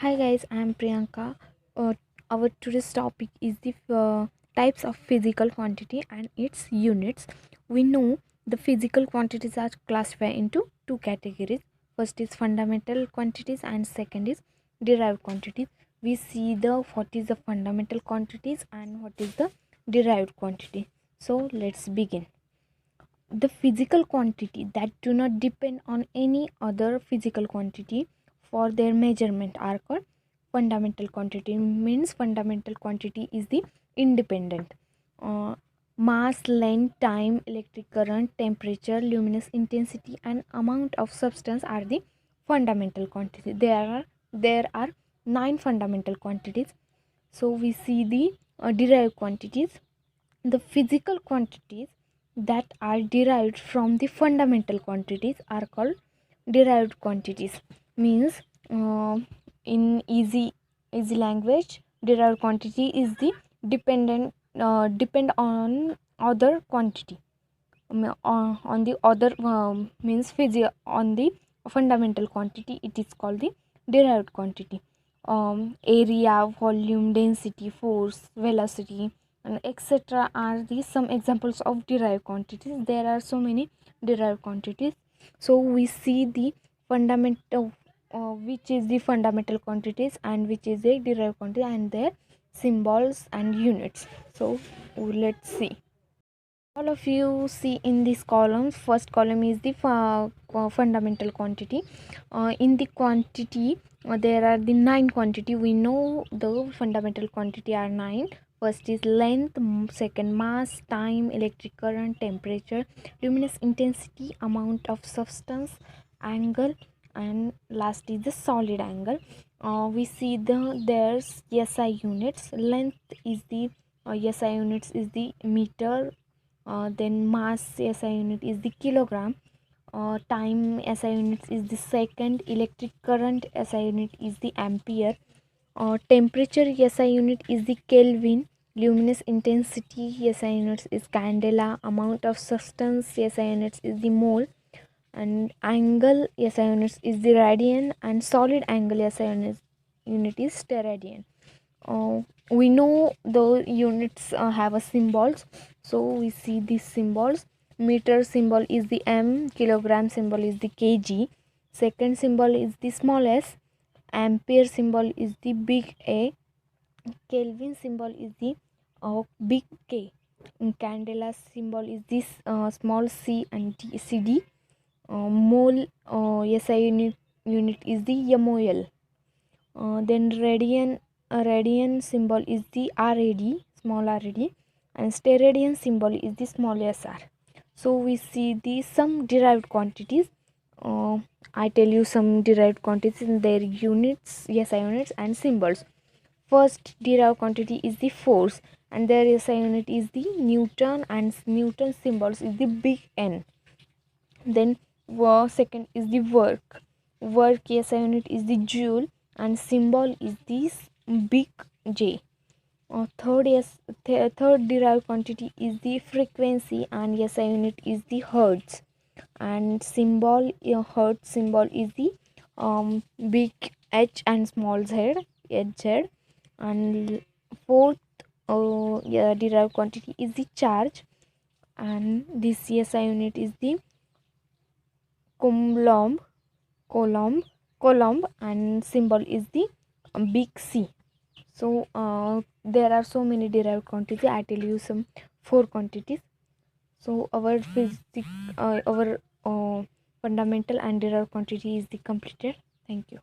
Hi guys, I am Priyanka. Uh, our today's topic is the types of physical quantity and its units. We know the physical quantities are classified into two categories. First is fundamental quantities and second is derived quantities. We see the what is the fundamental quantities and what is the derived quantity. So let's begin. The physical quantity that do not depend on any other physical quantity for their measurement are called fundamental quantity. Means fundamental quantity is the independent. Mass, length, time, electric current, temperature, luminous intensity and amount of substance are the fundamental quantity. There are nine fundamental quantities. So we see the derived quantities. The physical quantities that are derived from the fundamental quantities are called derived quantities. Means in easy language, derived quantity is the depend on other quantity. On the other means on the fundamental quantity, it is called the derived quantity. Area, volume, density, force, velocity and etc are the some examples of derived quantities. There are so many derived quantities. So we see the fundamental which is the fundamental quantities and which is a derived quantity and their symbols and units. So let's see. All of you see in this column, first column is the fundamental quantity. In the quantity, there are the nine quantity. We know the fundamental quantity are nine. First is length, second mass, time, electric current, temperature, luminous intensity, amount of substance, angle, and last is the solid angle. We see there's SI units. Length is the SI units is the meter. Then mass SI unit is the kilogram. Time SI units is the second. Electric current SI unit is the ampere. Temperature SI unit is the Kelvin. Luminous intensity SI units is candela. Amount of substance SI units is the mole. And angle SI units is the radian. And solid angle unit is steradian. We know the units have a symbols. So we see these symbols. Meter symbol is the M, kilogram symbol is the kg, second symbol is the small s, ampere symbol is the big A, Kelvin symbol is the big K, candela symbol is this small c and cd, mole SI unit is the mol. Then radian symbol is the rad, small rad, and steradian symbol is the small sr. So we see the some derived quantities. uh, I tell you some derived quantities in their units, SI units and symbols. First derived quantity is the force and their SI unit is the Newton and Newton symbols is the big N. Then second is the work SI unit is the joule and symbol is this big J. Third derived quantity is the frequency and SI unit is the hertz and symbol hertz symbol is the big H and small z, hz. And fourth derived quantity is the charge and this SI unit is the coulomb coulomb and symbol is the big C. So there are so many derived quantities. I tell you some four quantities. So our fundamental and derived quantity is the completed. Thank you.